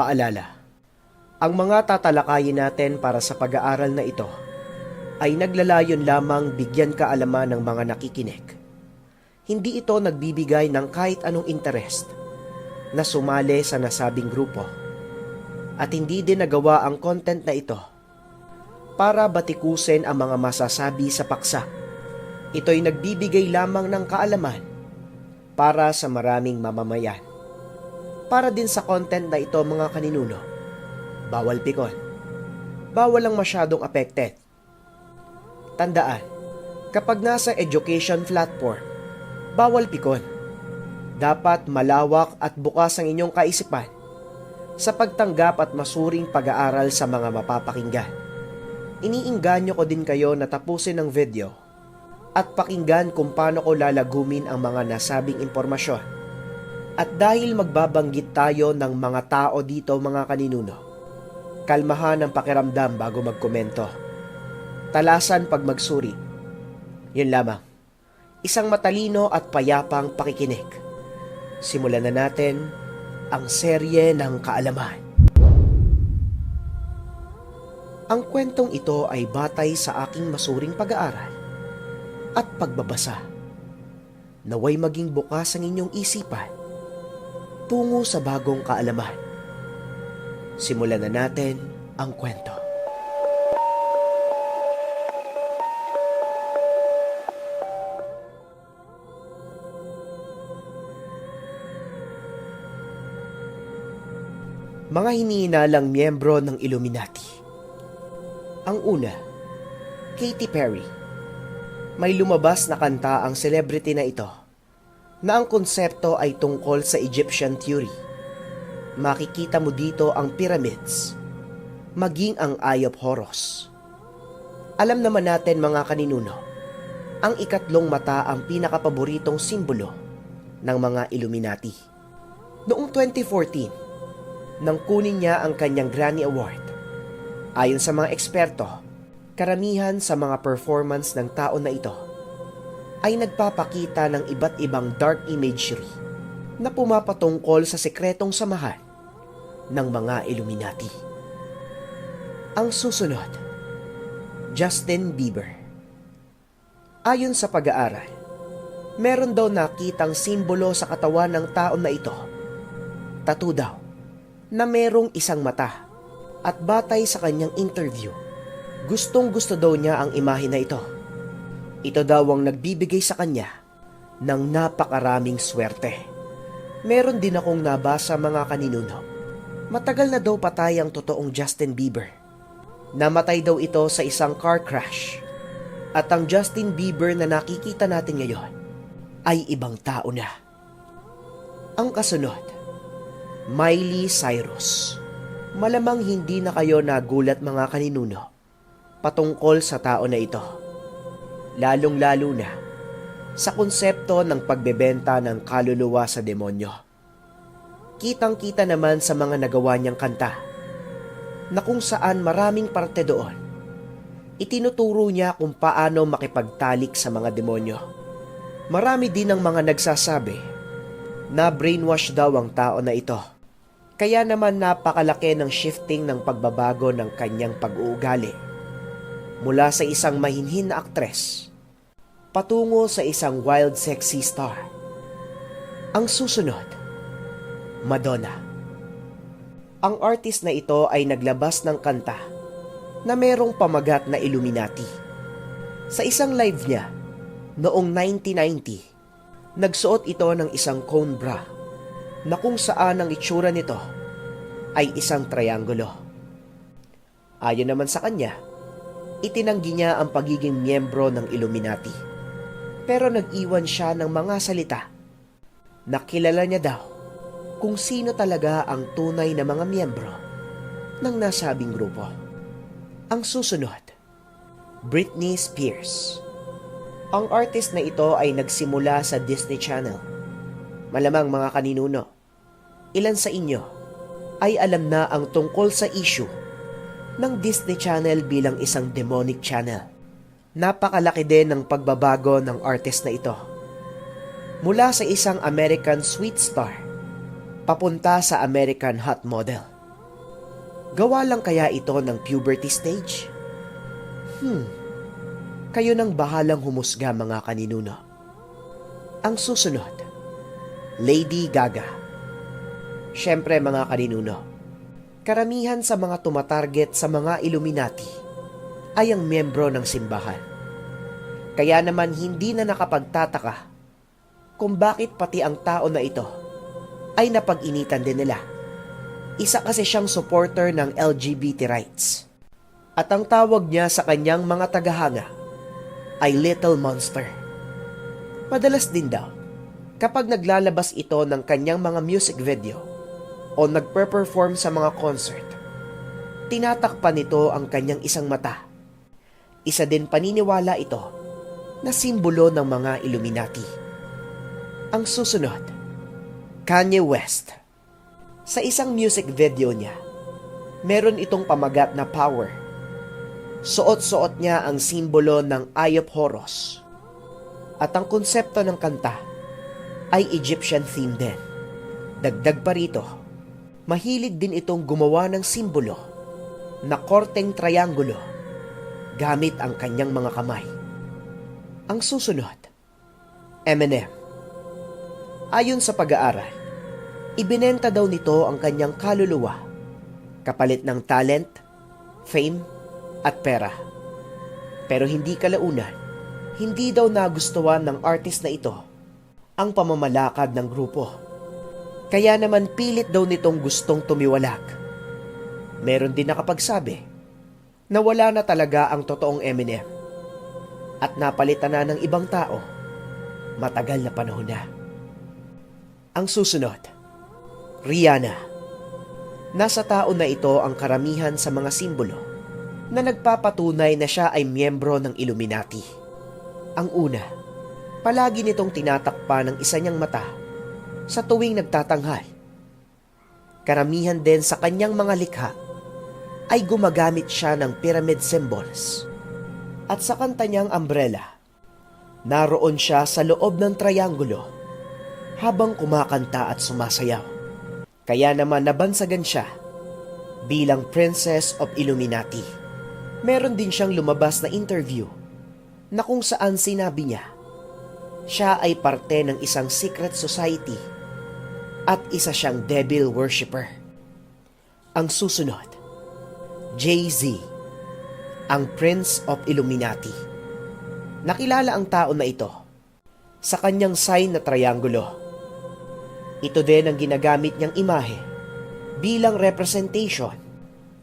Paalala, ang mga tatalakayin natin para sa pag-aaral na ito ay naglalayon lamang bigyan kaalaman ng mga nakikinig. Hindi ito nagbibigay ng kahit anong interest na sumali sa nasabing grupo at hindi din nagawa ang content na ito para batikusin ang mga masasabi sa paksa. Ito'y nagbibigay lamang ng kaalaman para sa maraming mamamayan. Para din sa content na ito mga kaninuno, bawal pikon. Bawal lang masyadong affected. Tandaan, kapag nasa education platform, bawal pikon. Dapat malawak at bukas ang inyong kaisipan sa pagtanggap at masuring pag-aaral sa mga mapapakinggan. Iniinganyo ko din kayo na tapusin ang video at pakinggan kung paano ko lalagumin ang mga nasabing impormasyon. At dahil magbabanggit tayo ng mga tao dito mga kaninuno, kalmahan ang pakiramdam bago magkomento. Talasan pag magsuri. Yun lamang. Isang matalino at payapang pakikinig. Simulan na natin ang serye ng kaalaman. Ang kwentong ito ay batay sa aking masuring pag-aaral at pagbabasa. Naway maging bukas ang inyong isipan tungo sa bagong kaalaman. Simulan na natin ang kwento. Mga hinihinalang miyembro ng Illuminati. Ang una, Katy Perry. May lumabas na kanta ang celebrity na ito na ang konsepto ay tungkol sa Egyptian theory. Makikita mo dito ang pyramids, maging ang Eye of Horus. Alam naman natin mga kaninuno, ang ikatlong mata ang pinakapaboritong simbolo ng mga Illuminati. Noong 2014, nang kunin niya ang kanyang Grammy Award. Ayon sa mga eksperto, karamihan sa mga performance ng tao na ito ay nagpapakita ng iba't ibang dark imagery na pumapatungkol sa sekretong samahan ng mga Illuminati. Ang susunod, Justin Bieber. Ayon sa pag-aaral, meron daw nakitang simbolo sa katawan ng tao na ito. Tattoo daw, na merong isang mata at batay sa kanyang interview, gustong-gusto daw niya ang imahe na ito. Ito daw ang nagbibigay sa kanya ng napakaraming swerte. Meron din akong nabasa mga kaninuno. Matagal na daw patay ang totoong Justin Bieber. Namatay daw ito sa isang car crash. At ang Justin Bieber na nakikita natin ngayon ay ibang tao na. Ang kasunod, Miley Cyrus. Malamang hindi na kayo nagulat mga kaninuno patungkol sa tao na ito. Lalong-lalo na sa konsepto ng pagbebenta ng kaluluwa sa demonyo. Kitang-kita naman sa mga nagawa niyang kanta na kung saan maraming parte doon, itinuturo niya kung paano makipagtalik sa mga demonyo. Marami din ang mga nagsasabi na brainwash daw ang tao na ito. Kaya naman napakalaki ng shifting ng pagbabago ng kanyang pag-uugali. Mula sa isang mahinhin na aktres, patungo sa isang wild sexy star. Ang susunod, Madonna. Ang artist na ito ay naglabas ng kanta na merong pamagat na Illuminati. Sa isang live niya, noong 1990, nagsuot ito ng isang cone bra na kung saan ang itsura nito ay isang triangulo. Ayon naman sa kanya, itinanggi niya ang pagiging miyembro ng Illuminati. Pero nag-iwan siya ng mga salita na kilala niya daw kung sino talaga ang tunay na mga miyembro ng nasabing grupo. Ang susunod, Britney Spears. Ang artist na ito ay nagsimula sa Disney Channel. Malamang mga kaninuno, ilan sa inyo ay alam na ang tungkol sa issue ng Disney Channel bilang isang demonic channel. Napakalaki din ng pagbabago ng artist na ito. Mula sa isang American sweet star, papunta sa American hot model. Gawa lang kaya ito ng puberty stage? Kayo nang bahalang humusga mga kaninuno. Ang susunod, Lady Gaga. Siyempre mga kaninuno, karamihan sa mga tumatarget sa mga Illuminati ay ang miyembro ng simbahan. Kaya naman hindi na nakapagtataka kung bakit pati ang tao na ito ay napag-initan din nila. Isa kasi siyang supporter ng LGBT rights. At ang tawag niya sa kanyang mga tagahanga ay Little Monster. Madalas din daw, kapag naglalabas ito ng kanyang mga music video o nagpe-perform sa mga concert, tinatakpan nito ang kanyang isang mata. Isa din paniniwala ito na simbolo ng mga Illuminati. Ang susunod, Kanye West. Sa isang music video niya, meron itong pamagat na power. Suot-suot niya ang simbolo ng Eye of Horus. At ang konsepto ng kanta ay Egyptian theme din. Dagdag pa rito, mahilig din itong gumawa ng simbolo na korteng triangulo gamit ang kanyang mga kamay. Ang susunod, Eminem. Ayon sa pag-aaral, ibinenta daw nito ang kanyang kaluluwa kapalit ng talent, fame, at pera. Pero hindi kalaunan, hindi daw nagustuhan ng artist na ito ang pamamalakad ng grupo. Kaya naman pilit daw nitong gustong tumiwalag. Meron din nakapagsabi na wala na talaga ang totoong Eminem at napalitan na ng ibang tao matagal na panahon na. Ang susunod, Rihanna. Nasa tao na ito ang karamihan sa mga simbolo na nagpapatunay na siya ay miyembro ng Illuminati. Ang una, palagi nitong tinatakpa ng isa niyang mata sa tuwing nagtatanghal. Karamihan din sa kanyang mga likha ay gumagamit siya ng pyramid symbols. At sa kanta niyang Umbrella, naroon siya sa loob ng triangulo habang kumakanta at sumasayaw. Kaya naman nabansagan siya bilang Princess of Illuminati. Meron din siyang lumabas na interview na kung saan sinabi niya siya ay parte ng isang secret society at isa siyang devil worshipper. Ang susunod, Jay-Z, ang Prince of Illuminati. Nakilala ang tao na ito sa kanyang sign na triangulo. Ito din ang ginagamit niyang imahe bilang representation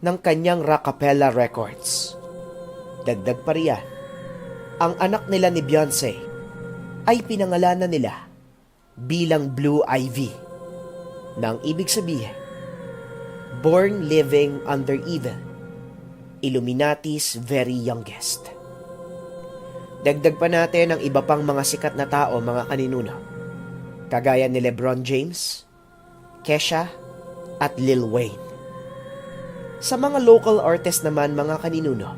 ng kanyang Roc-A-Fella Records. Dagdag pa riyan, ang anak nila ni Beyonce ay pinangalanan nila bilang Blue Ivy, nang ibig sabihin, born living under evil, Illuminati's very youngest. Dagdag pa natin ang iba pang mga sikat na tao mga kaninuno, kagaya ni LeBron James, Kesha, at Lil Wayne. Sa mga local artist naman mga kaninuno,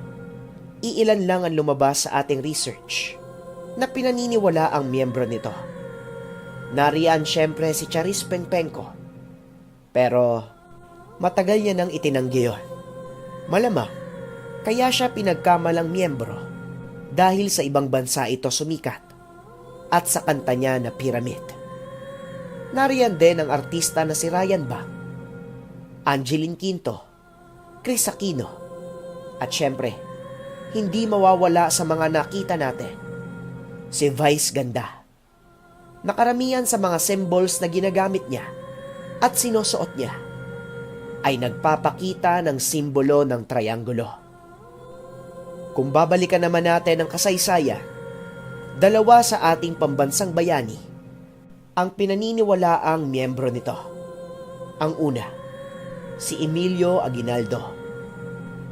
iilan lang ang lumabas sa ating research na pinaniniwala ang miyembro nito. Nariyan syempre si Charis Pengpenko, pero matagal niya nang itinanggi yun. Malamang, kaya siya pinagkamalang miyembro dahil sa ibang bansa ito sumikat at sa kanta niya na Pyramid. Nariyan din ang artista na si Ryan Bang, Angeline Quinto, Chris Aquino, at syempre, hindi mawawala sa mga nakita natin, si Vice Ganda. Nakaramihan sa mga symbols na ginagamit niya at sinusuot niya ay nagpapakita ng simbolo ng triangulo. Kung babalikan naman natin ang kasaysayan, dalawa sa ating pambansang bayani ang pinaniniwalaang miyembro nito. Ang una, si Emilio Aguinaldo.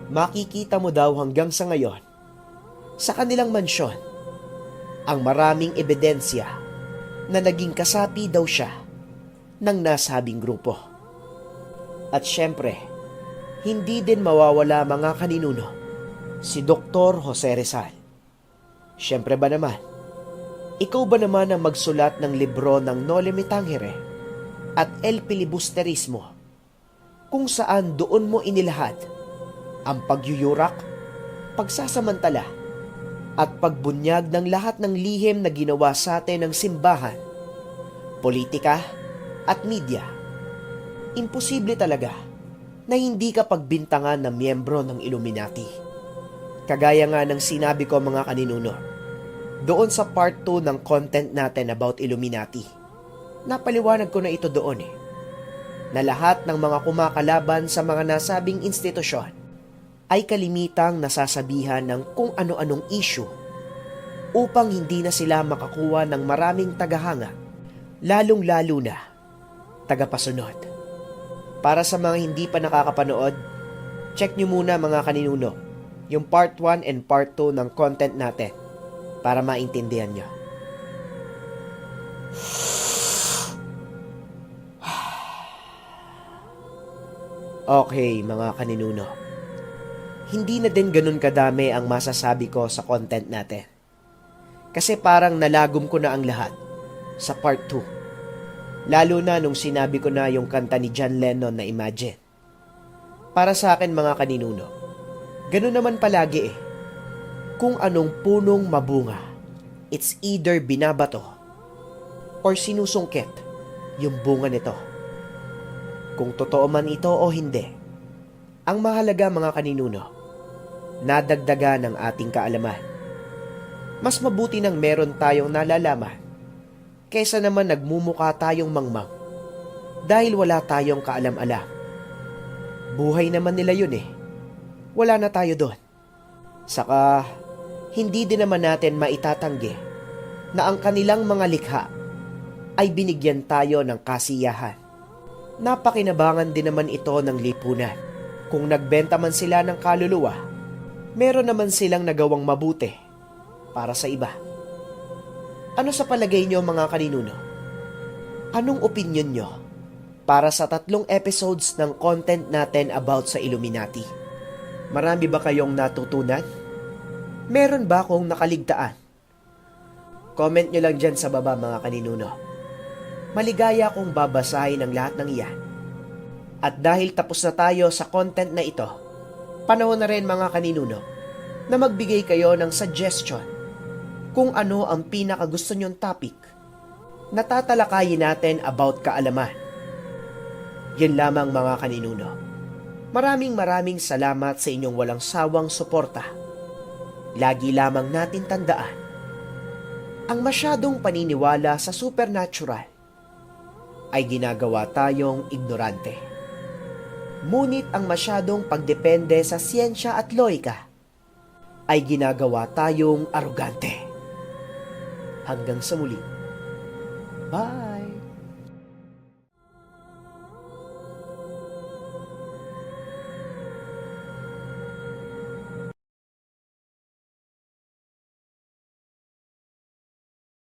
Makikita mo daw hanggang sa ngayon sa kanilang mansyon ang maraming ebidensya na naging kasapi daw siya ng nasabing grupo. At syempre, hindi din mawawala mga kaninuno si Dr. Jose Rizal. Syempre ba naman, ikaw ba naman ang magsulat ng libro ng Noli Me Tangere at El Filibusterismo kung saan doon mo inilahad ang pagyuyurak, pagsasamantala, at pagbunyag ng lahat ng lihim na ginawa sa atin ng simbahan, politika, at media. Imposible talaga na hindi ka pagbintangan na miyembro ng Illuminati. Kagaya nga ng sinabi ko mga kaninuno, doon sa part 2 ng content natin about Illuminati. Napaliwanag ko na ito doon na lahat ng mga kumakalaban sa mga nasabing institusyon ay kalimitang nasasabihan ng kung ano-anong issue upang hindi na sila makakuha ng maraming tagahanga, lalong-lalo na tagapasunod. Para sa mga hindi pa nakakapanood, check nyo muna mga kaninuno yung part 1 and part 2 ng content natin para maintindihan nyo. Okay mga kaninuno, hindi na din ganun kadami ang masasabi ko sa content natin. Kasi parang nalagom ko na ang lahat sa part 2. Lalo na nung sinabi ko na yung kanta ni John Lennon na Imagine. Para sa akin mga kaninuno, ganun naman palagi Kung anong punong mabunga, it's either binabato or sinusungkit yung bunga nito. Kung totoo man ito o hindi, ang mahalaga mga kaninuno, nadagdagan ng ating kaalaman. Mas mabuti nang meron tayong nalalaman kaysa naman nagmumukha tayong mangmang dahil wala tayong kaalam-alam. Buhay naman nila yun Wala na tayo doon. Saka, hindi din naman natin maitatanggi na ang kanilang mga likha ay binigyan tayo ng kasiyahan. Napakinabangan din naman ito ng lipunan. Kung nagbenta man sila ng kaluluwa, meron naman silang nagawang mabuti para sa iba. Ano sa palagay nyo mga kaninuno? Anong opinion nyo para sa 3 episodes ng content natin about sa Illuminati? Marami ba kayong natutunan? Meron ba akong nakaligtaan? Comment nyo lang dyan sa baba mga kaninuno. Maligaya akong babasahin ang lahat ng iyan. At dahil tapos na tayo sa content na ito, panahon na rin mga kaninuno na magbigay kayo ng suggestion kung ano ang pinakagusto nyong topic na tatalakayin natin about kaalaman. Yan lamang mga kaninuno. Maraming salamat sa inyong walang sawang suporta. Lagi lamang natin tandaan, ang masyadong paniniwala sa supernatural ay ginagawa tayong ignorante. Ngunit ang masyadong pagdepende sa siyensya at lohika ay ginagawa tayong arugante. Hanggang sa muli. Bye!